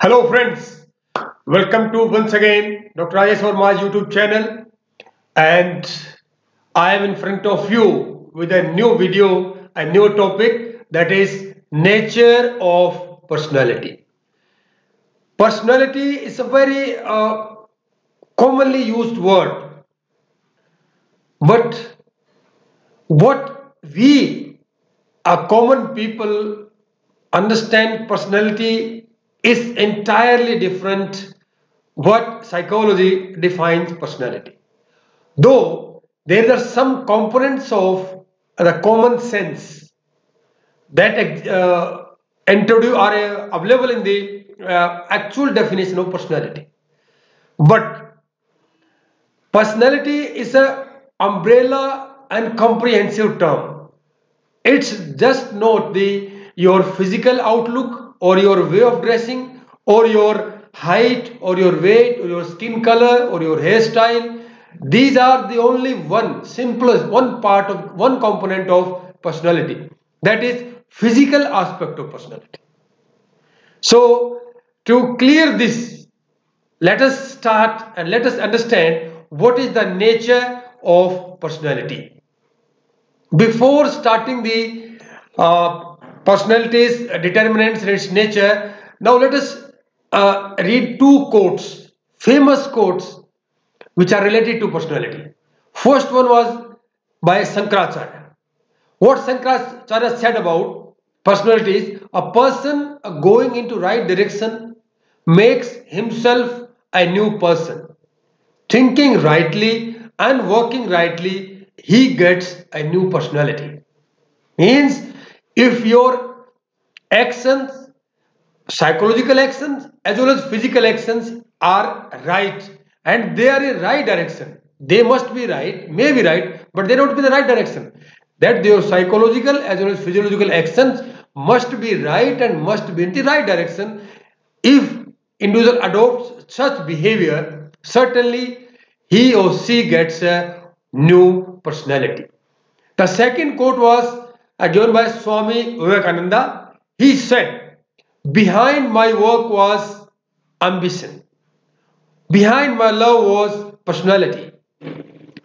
Hello friends, welcome to once again Dr.RAjeshverma's YouTube channel, and I am in front of you with a new video, a new topic, that is nature of personality. Personality is a very commonly used word, but what we, a common people, understand personality is entirely different what psychology defines personality. Though there are some components of the common sense that introduce are available in the actual definition of personality. But personality is a umbrella and comprehensive term. It's just not the your physical outlook or your way of dressing or your height or your weight or your skin color or your hairstyle. These are the only one simplest one part of one component of personality, that is physical aspect of personality. So to clear this, let us start and let us understand what is the nature of personality. Before starting the personality's determinants and its nature, now let us read two quotes, famous quotes, which are related to personality. First one was by Shankaracharya. What Shankaracharya said about personality is a person going into right direction makes himself a new person. Thinking rightly and working rightly, he gets a new personality. Means if your actions, psychological actions as well as physical actions are right and they are in right direction, they must be right, may be right, but they don't be the right direction. That your psychological as well as physiological actions must be right and must be in the right direction. If individual adopts such behavior, certainly he or she gets a new personality. The second quote was given by Swami Vivekananda. He said, behind my work was ambition. Behind my love was personality.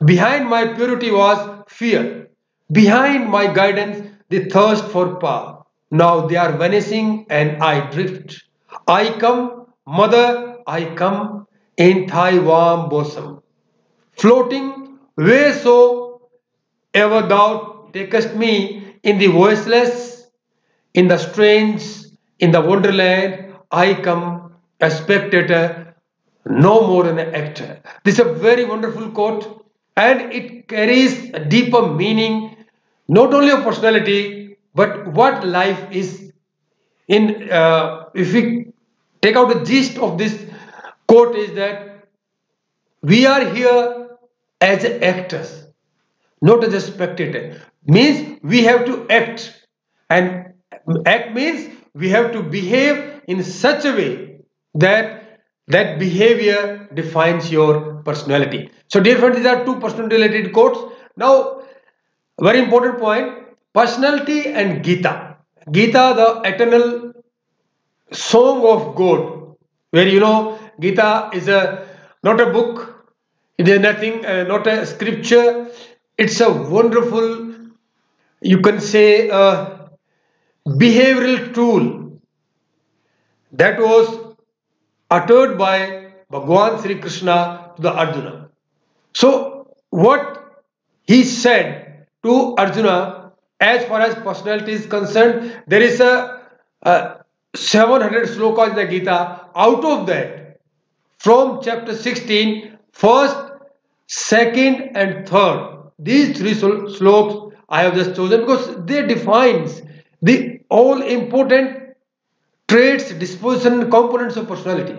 Behind my purity was fear. Behind my guidance, the thirst for power. Now they are vanishing and I drift. I come, mother, I come in thy warm bosom. Floating whereso ever thou takest me in the voiceless, in the strange, in the wonderland, I come a spectator, no more an actor. This is a very wonderful quote and it carries a deeper meaning not only of personality but what life is in. If we take out the gist of this quote is that we are here as actors, not as a spectator. Means we have to act, and act means we have to behave in such a way that that behavior defines your personality. So dear friends, these are two personality related quotes. Now very important point, personality and Gita. Gita, the eternal song of God, where Gita is a not a book, it is nothing, not a scripture. It's a wonderful, you can say, behavioral tool that was uttered by Bhagwan Sri Krishna to the Arjuna. So what he said to Arjuna, as far as personality is concerned, there is a 700 slokas in the Gita. Out of that, from chapter 16, first, second and third, these three slokas I have just chosen because they defines the all important traits, disposition and components of personality.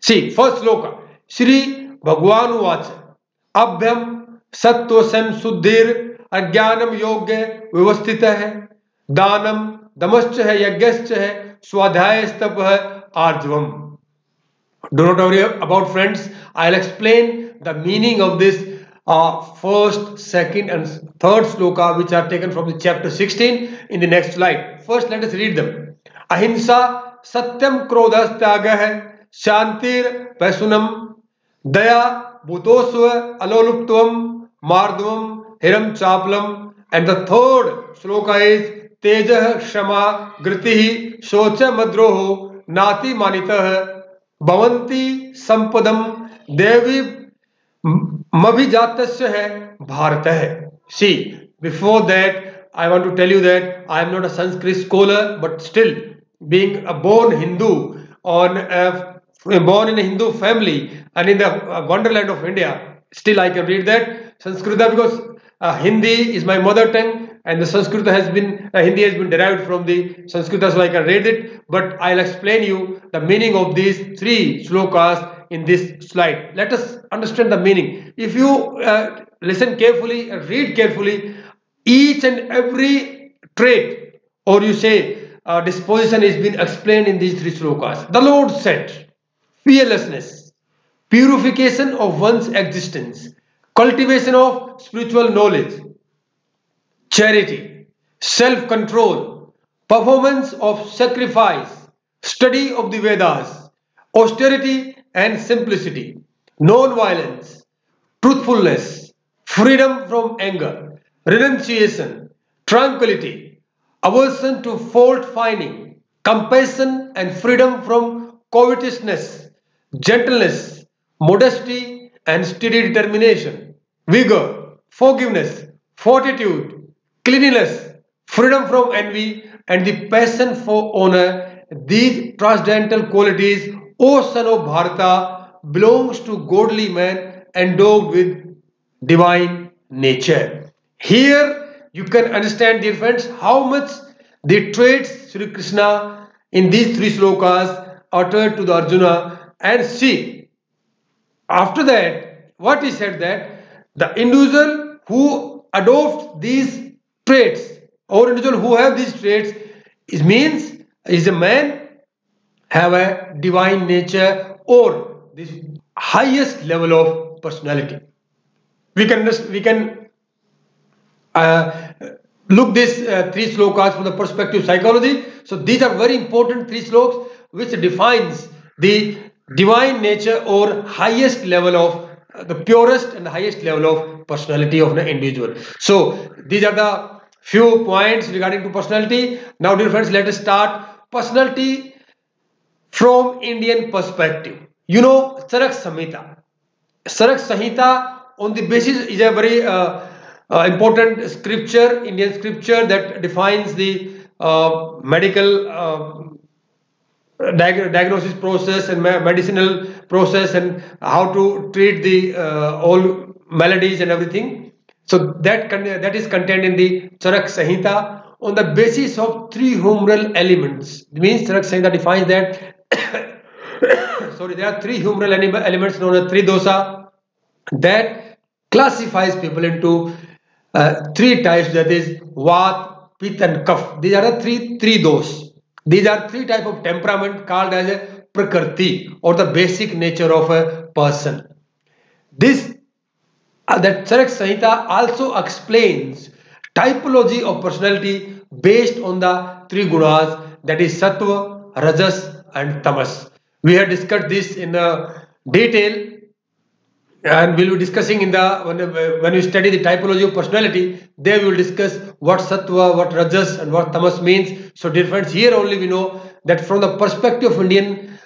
See, first sloka, Shri Bhagwan Vacha, Abhyam Sattva Suddhir Ajnanam Yogya Vyavasthita hai, Danam Damascha hai, Yagyascha hai, Swadhyaya Stapa hai, Arjavam. Do not worry about friends, I'll explain the meaning of this first, second and third sloka which are taken from the chapter 16 in the next slide. First let us read them. Ahimsa सत्यम क्रोधस त्यागः शांतिर पैसुनम दया भूतोस्व अलोलुप्तवम मार्दवम Hiram चापलम. And the third shloka is Tejah Shama Gritihi Shocha Madroho Nati Manitah Bhavanti Sampadam Devi Mabhijatasya hai Bharatah. See, before that, I want to tell you that I am not a Sanskrit scholar, but still, being a born Hindu, born in a Hindu family and in the wonderland of India, still I can read that Sanskrita because Hindi is my mother tongue and the Sanskrita has been, Hindi has been derived from the Sanskrita, so I can read it, but I'll explain you the meaning of these three shlokas in this slide. Let us understand the meaning. If you listen carefully and read carefully, each and every trait, or you say disposition, is been explained in these three shlokas. The Lord said, fearlessness, purification of one's existence, cultivation of spiritual knowledge, charity, self-control, performance of sacrifice, study of the Vedas, austerity and simplicity, non-violence, truthfulness, freedom from anger, renunciation, tranquility, aversion to fault-finding, compassion and freedom from covetousness, gentleness, modesty and steady determination, vigor, forgiveness, fortitude, cleanliness, freedom from envy, and the passion for honor. These transcendental qualities, O son of Bharata, belongs to godly man endowed with divine nature. Here you can understand, dear friends, how much the traits Sri Krishna in these three slokas uttered to the Arjuna. And see, after that, what he said, that the individual who adopts these traits, or individual who have these traits, it means is a man have a divine nature or this highest level of personality. We can look these three slokas from the perspective of psychology. So these are very important three slokas which defines the divine nature or highest level of the purest and the highest level of personality of the individual. So these are the few points regarding to personality. Now dear friends, let us start personality from Indian perspective. You know Charak Samhita. Charak Samhita on the basis is a very important scripture, Indian scripture, that defines the medical diagnosis process and medicinal process and how to treat the all maladies and everything. So that is contained in the Charak Samhita on the basis of three humoral elements. It means Charak Samhita defines that sorry, there are three humoral elements known as three dosa that classifies people into three types, that is Vat, Pit and Kaf. These are the three dos. These are three types of temperament called as a Prakriti, or the basic nature of a person. This that Charak Samhita also explains typology of personality based on the three gunas, that is Sattva, Rajas and Tamas. We have discussed this in detail, and we will be discussing in the when we study the typology of personality. There we will discuss what Sattva, what Rajas and what Tamas means. So dear friends, here only we know that from the perspective of Indian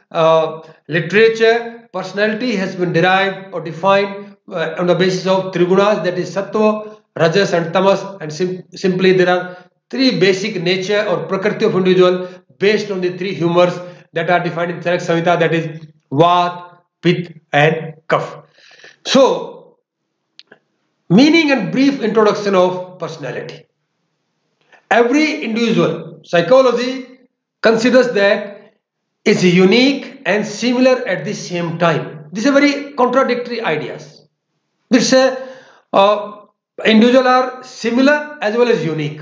literature, personality has been derived or defined on the basis of three gunas, that is Sattva, Rajas and Tamas, and simply there are three basic nature or Prakriti of individual based on the three humors that are defined in Charak Samhita, that is Vat, Pit and Kaf. So, meaning and brief introduction of personality. Every individual, psychology considers that it's unique and similar at the same time. These are very contradictory ideas. This individuals are similar as well as unique.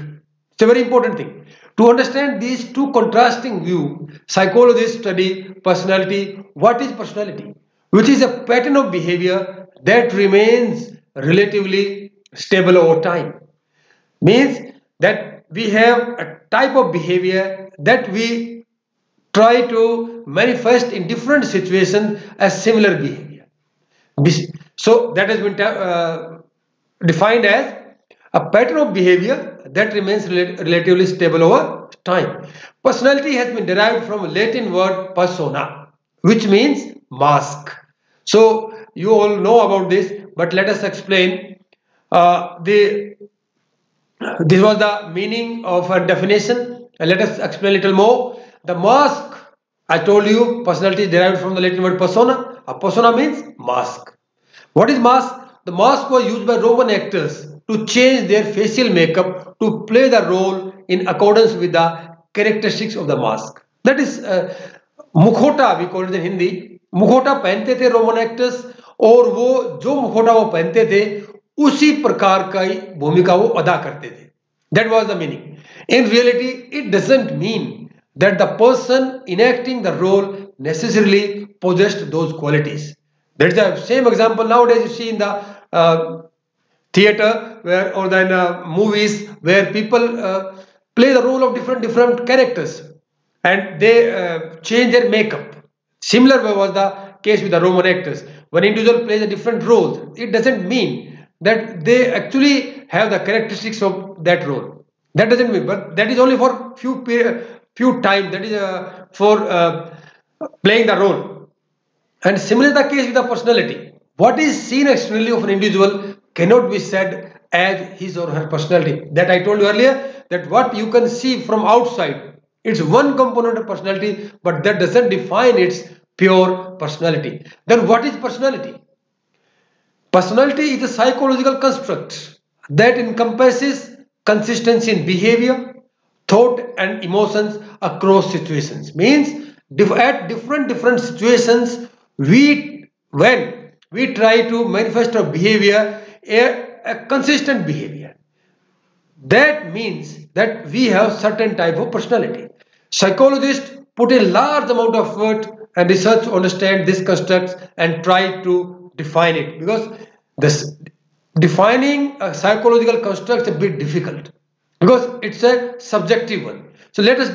It's a very important thing. To understand these two contrasting views, psychologists study personality. What is personality? Which is a pattern of behavior that remains relatively stable over time. Means that we have a type of behavior that we try to manifest in different situations as similar behavior. So that has been defined as a pattern of behavior that remains relatively stable over time. Personality has been derived from a Latin word persona, which means mask. So you all know about this, but let us explain. This was the meaning of a definition. Let us explain a little more. The mask, I told you, personality is derived from the Latin word persona. A persona means mask. What is mask? The mask was used by Roman actors to change their facial makeup to play the role in accordance with the characteristics of the mask. That is मुखोटा, we call it in Hindi. मुखोटा पहनते थे Roman actors, और वो जो मुखोटा वो पहनते थे उसी प्रकार का ही भूमिका वो अदा करते थे. That was the meaning. In reality, it doesn't mean that the person enacting the role necessarily possessed those qualities. That's the same example nowadays you see in the theater where, or in movies where people play the role of different characters, and they change their makeup. Similar was the case with the Roman actors. When individual plays a different role, it doesn't mean that they actually have the characteristics of that role. That doesn't mean, but that is only for few time. That is for playing the role. And similarly the case with the personality. What is seen externally of an individual cannot be said as his or her personality. That I told you earlier, that what you can see from outside, it's one component of personality, but that doesn't define its pure personality. Then what is personality? Personality is a psychological construct that encompasses consistency in behavior, thought and emotions across situations. Means at different situations, when we try to manifest our behavior, a consistent behavior, that means that we have certain type of personality. Psychologists put a large amount of effort and research to understand these constructs and try to define it, because this defining a psychological construct is a bit difficult because it's a subjective one. So let us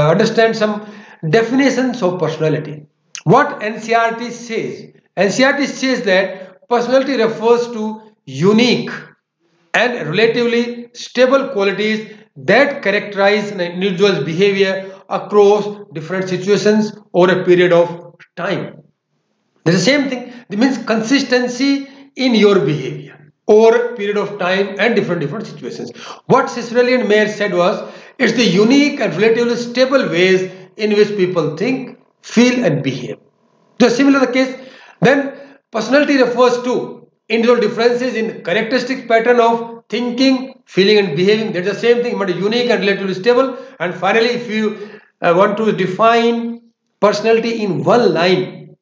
understand some definitions of personality. What NCERT says? NCERT says that personality refers to unique and relatively stable qualities that characterize an individual's behavior across different situations over a period of time. It's the same thing. It means consistency in your behavior over a period of time and different situations. What Cicerelli and Mayer said was, it's the unique and relatively stable ways in which people think, feel and behave. So similar the case. Then personality refers to individual differences in characteristic pattern of thinking, feeling and behaving. That's the same thing, but unique and relatively stable. And finally, if you want to define personality in one line,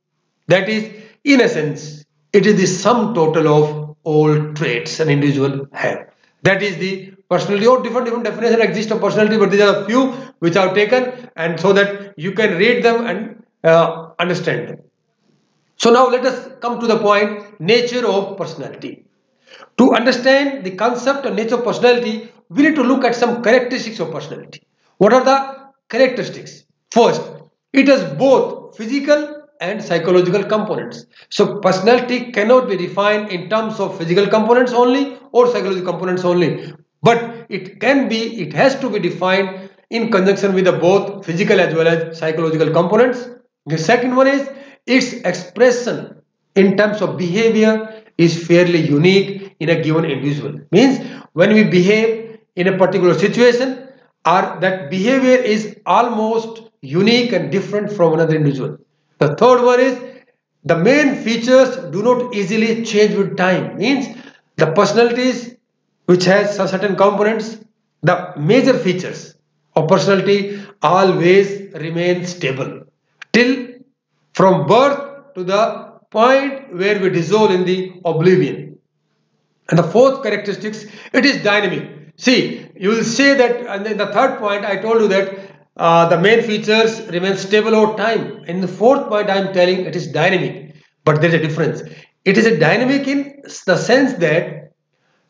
that is, in essence, it is the sum total of all traits an individual have. That is the personality. Or different definitions exist of personality, but these are a few which I have taken, and so that you can read them and understand them. So now let us come to the point, nature of personality. To understand the concept and nature of personality, we need to look at some characteristics of personality. What are the characteristics? First, it has both physical and psychological components. So personality cannot be defined in terms of physical components only or psychological components only, but it has to be defined in conjunction with the both physical as well as psychological components. The second one is its expression in terms of behavior is fairly unique in a given individual. Means when we behave in a particular situation, that behavior is almost unique and different from another individual. The third one is the main features do not easily change with time. Means the personalities which has certain components, the major features of personality always remain stable till from birth to the point where we dissolve in the oblivion. And the fourth characteristics, it is dynamic. See, you will say that, and in the third point I told you that the main features remain stable over time. In the fourth point I am telling it is dynamic, but there is a difference. It is a dynamic in the sense that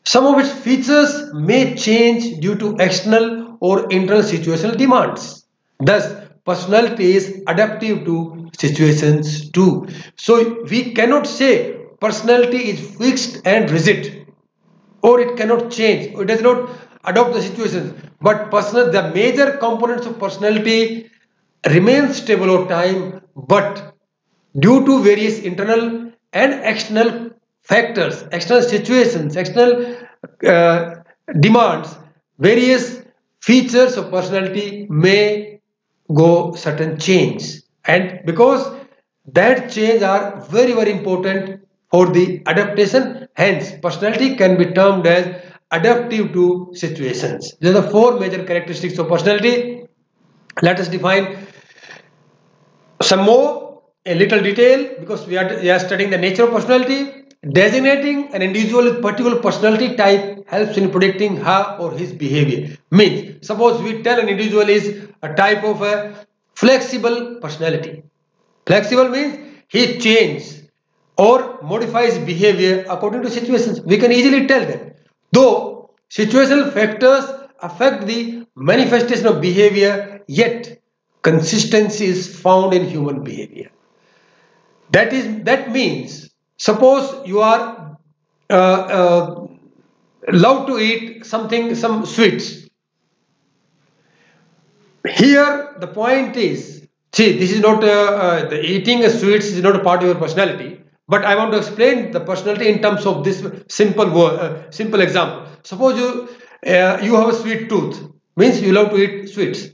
some of its features may change due to external or internal situational demands. Thus, personality is adaptive to situations too. So we cannot say personality is fixed and rigid, or it cannot change, or it does not adopt the situations. But the major components of personality remain stable over time, but due to various internal and external factors, external situations, external demands, various features of personality may go certain change, and because that change are very very important for the adaptation, hence personality can be termed as adaptive to situations. These are the four major characteristics of personality. Let us define some more in little detail, because we are studying the nature of personality. Designating an individual with particular personality type helps in predicting her or his behavior. Means, suppose we tell an individual is a type of a flexible personality. Flexible means he changes or modifies behavior according to situations. We can easily tell that. Though situational factors affect the manifestation of behavior, yet consistency is found in human behavior. That means, suppose you are love to eat some sweets. Here the point is, see, this is not the eating sweets is not a part of your personality, but I want to explain the personality in terms of this simple example. Suppose you have a sweet tooth, means you love to eat sweets.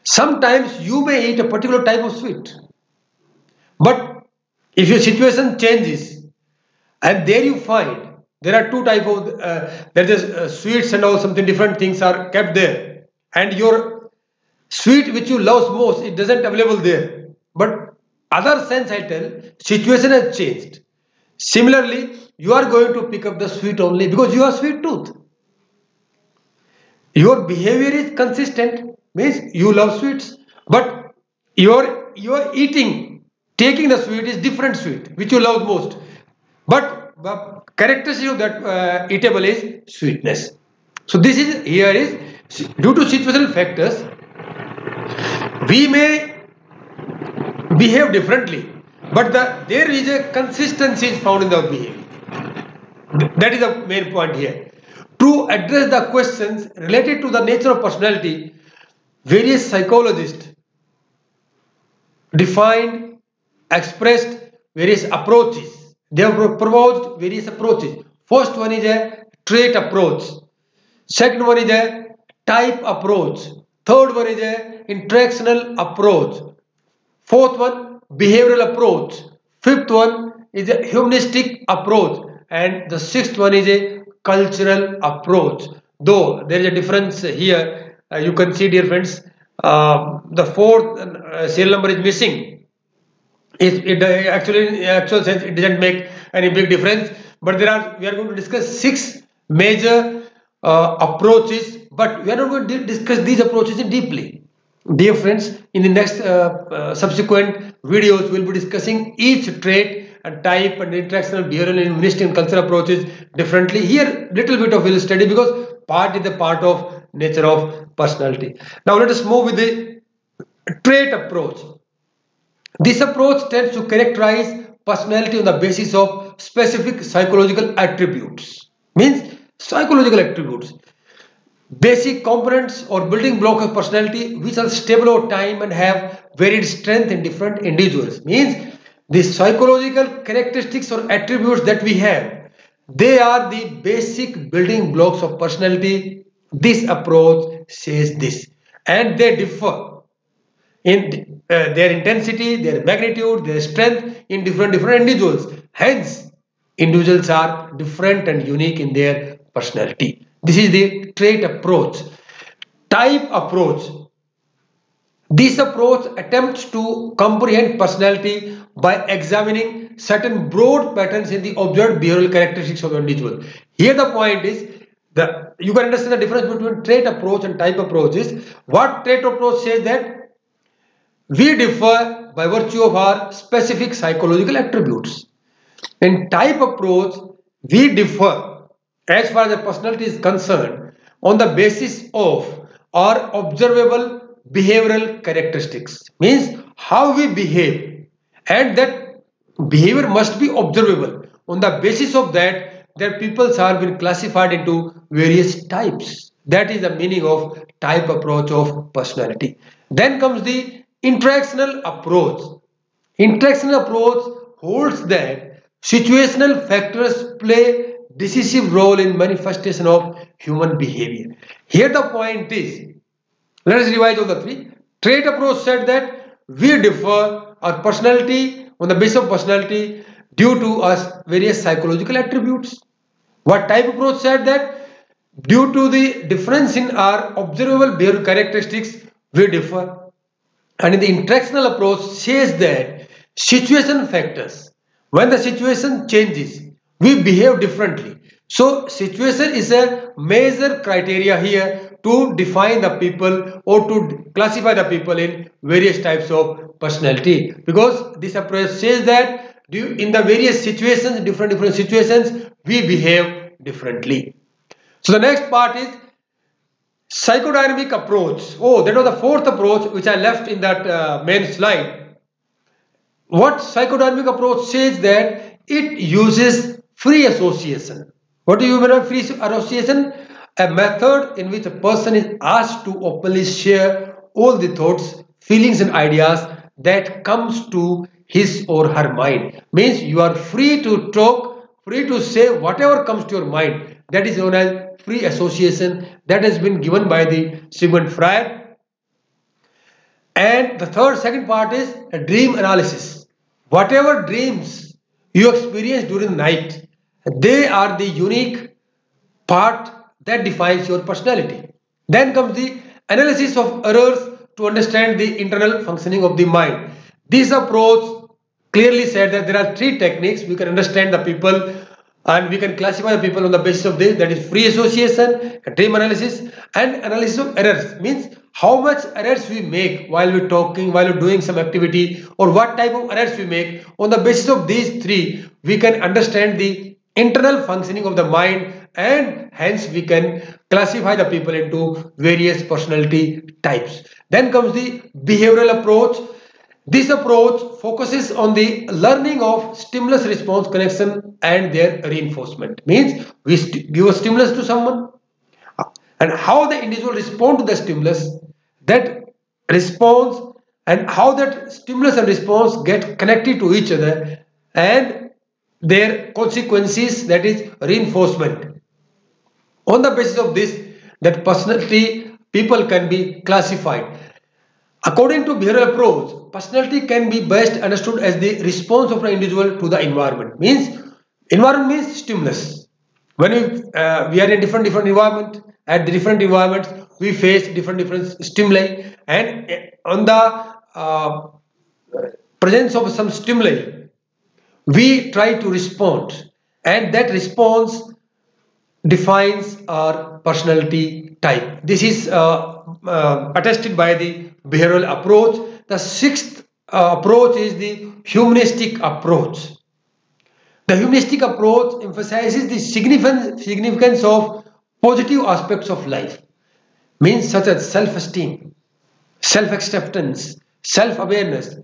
Sometimes you may eat a particular type of sweet, but if your situation changes and there you find there are two type of there is sweets and all something different things are kept there, and your sweet which you love most, it doesn't available there, but other sense I tell, situation has changed. Similarly, you are going to pick up the sweet only because you have sweet tooth. Your behavior is consistent, means you love sweets, but your eating, taking the sweet is different sweet which you love most, but the characteristic of that eatable is sweetness. So this is here is due to situational factors we may behave differently, but there is a consistency is found in the behavior. That is the main point here. To address the questions related to the nature of personality, various psychologists defined, expressed various approaches. They have proposed various approaches. First one is a trait approach. Second one is a type approach. Third one is a interactional approach. Fourth one, behavioral approach. Fifth one is a humanistic approach. And the sixth one is a cultural approach. Though there is a difference here, you can see, dear friends, the fourth serial number is missing. Actually, in actual sense, it doesn't make any big difference. But we are going to discuss 6 major approaches, but we are not going to discuss these approaches deeply. Dear friends, in the next subsequent videos, we will be discussing each trait and type and interactional, behavioral, and humanistic and cultural approaches differently. Here, little bit of will study because part is the part of nature of personality. Now, let us move with the trait approach. This approach tends to characterize personality on the basis of specific psychological attributes. Means psychological attributes, basic components or building block of personality which are stable over time and have varied strength in different individuals. Means the psychological characteristics or attributes that we have, they are the basic building blocks of personality. This approach says this, and they differ in their intensity, their magnitude, their strength in different individuals. Hence, individuals are different and unique in their personality. This is the trait approach. Type approach. This approach attempts to comprehend personality by examining certain broad patterns in the observed behavioral characteristics of the individual. Here the point is, you can understand the difference between trait approach and type approach is, what trait approach says that we differ by virtue of our specific psychological attributes. In type approach, we differ as far as the personality is concerned on the basis of our observable behavioral characteristics, means how we behave, and that behavior must be observable. On the basis of that, their peoples are been classified into various types. That is the meaning of type approach of personality. Then comes the interactional approach. Interactional approach holds that situational factors play decisive role in manifestation of human behavior. Here the point is, let us revise all the three. Trait approach said that we differ our personality on the basis of personality due to us various psychological attributes. What type approach said that due to the difference in our observable behavioral characteristics we differ. And in the interactional approach says that situation factors, when the situation changes, we behave differently. So situation is a major criteria here to define the people or to classify the people in various types of personality, because this approach says that in the various situations, different situations, we behave differently. So the next part is psychodynamic approach. Oh, that was the fourth approach which I left in that main slide. What psychodynamic approach says that it uses free association. What do you mean by free association? A method in which a person is asked to openly share all the thoughts, feelings and ideas that comes to his or her mind. Means you are free to talk, free to say whatever comes to your mind. That is known as free association. That has been given by the Sigmund Freud. And the second part is a dream analysis. Whatever dreams you experience during the night, they are the unique part that defines your personality. Then comes the analysis of errors to understand the internal functioning of the mind. This approach clearly said that there are three techniques. We can understand the people and we can classify the people on the basis of this. That is free association, dream analysis, and analysis of errors. Means how much errors we make while we're talking, while we're doing some activity, or what type of errors we make. On the basis of these three, we can understand the internal functioning of the mind, and hence we can classify the people into various personality types. Then comes the behavioral approach. This approach focuses on the learning of stimulus response connection and their reinforcement. Means we give a stimulus to someone and how the individual respond to the stimulus, that response, and how that stimulus and response get connected to each other, and their consequences, that is reinforcement. On the basis of this, that personality people can be classified. According to behavioral approach, personality can be best understood as the response of an individual to the environment. Environment means stimulus. When we are in different environment, at the different environments we face different stimuli, and on the presence of some stimuli we try to respond, and that response defines our personality type. This is attested by the behavioral approach. The sixth approach is the humanistic approach. The humanistic approach emphasizes the significance of positive aspects of life, means such as self-esteem, self-acceptance, self-awareness,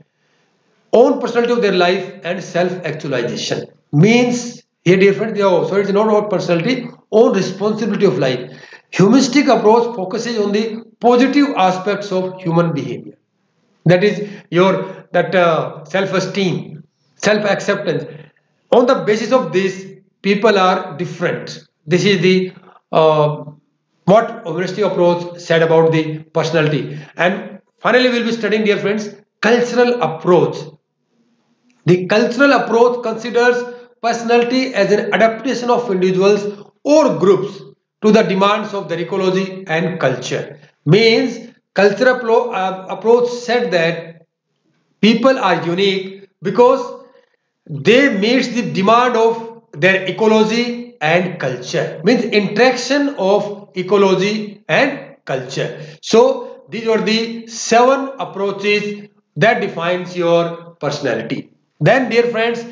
own personality of their life, and self-actualization. Means here different, so it's not about personality, own responsibility of life. Humanistic approach focuses on the positive aspects of human behavior. That is your self-esteem, self-acceptance. On the basis of this, people are different. This is the what humanistic approach said about the personality. And finally, we'll be studying, dear friends, cultural approach. The cultural approach considers personality as an adaptation of individuals or groups to the demands of their ecology and culture. Means cultural approach said that people are unique because they meet the demand of their ecology and culture. Means interaction of ecology and culture. So these are the 7 approaches that defines your personality. Then, dear friends,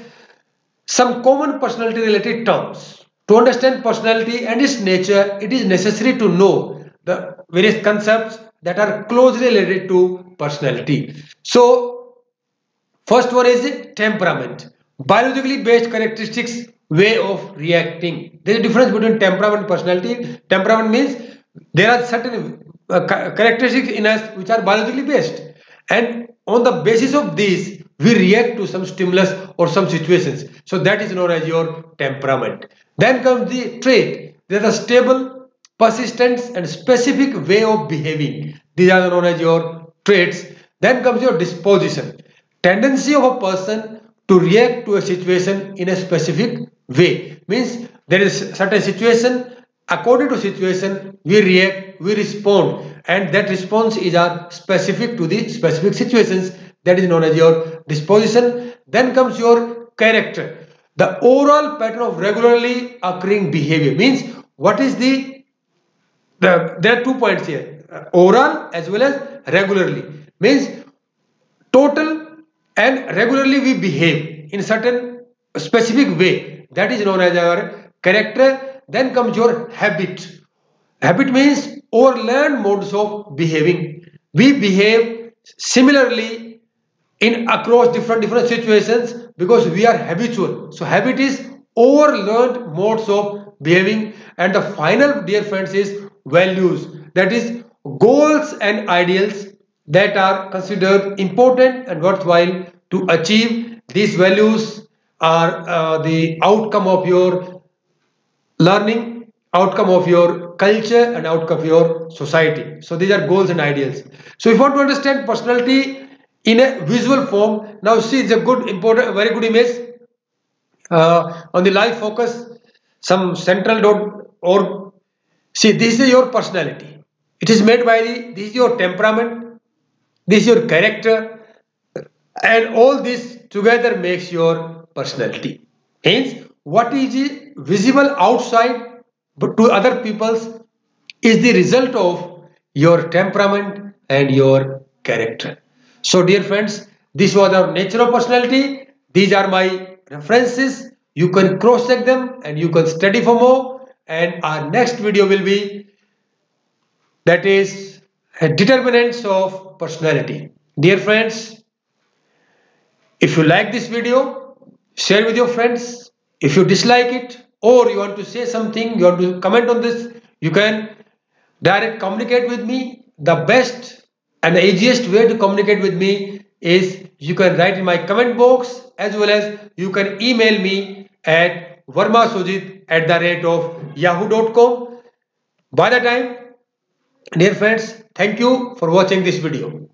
some common personality related terms. To understand personality and its nature, it is necessary to know the various concepts that are closely related to personality. So first one is temperament. Biologically based characteristics, way of reacting. There is a difference between temperament and personality. Temperament means there are certain characteristics in us which are biologically based, and on the basis of these we react to some stimulus or some situations. So that is known as your temperament. Then comes the trait. There is a stable, persistent and specific way of behaving. These are known as your traits. Then comes your disposition. Tendency of a person to react to a situation in a specific way. Means there is certain situation, according to situation we react, we respond, and that response is specific to the specific situations. That is known as your disposition. Then comes your character. The overall pattern of regularly occurring behavior. Means what is there are 2 points here, overall as well as regularly. Means total and regularly we behave in certain specific way. That is known as our character. Then comes your habit. Habit means or learned modes of behaving. We behave similarly in across different situations because we are habitual. So habit is or learned modes of behaving. And the final, dear friends, is values. That is goals and ideals that are considered important and worthwhile to achieve. These values are the outcome of your learning, outcome of your culture and outcome of your society. So these are goals and ideals. So if you want to understand personality in a visual form, now see, it's a good, important, very good image on the live focus, some central dot or see, this is your personality. It is made by this is your temperament, this is your character, and all this together makes your personality. Hence, what is visible outside but to other people's is the result of your temperament and your character. So dear friends, this was our nature of personality. These are my references. You can cross check them and you can study for more. And our next video will be, that is, determinants of personality. Dear friends, if you like this video, share with your friends. If you dislike it or you want to say something, you want to comment on this, you can direct communicate with me. The best and the easiest way to communicate with me is you can write in my comment box, as well as you can email me at varmasujit@yahoo.com. By the time, dear friends, thank you for watching this video.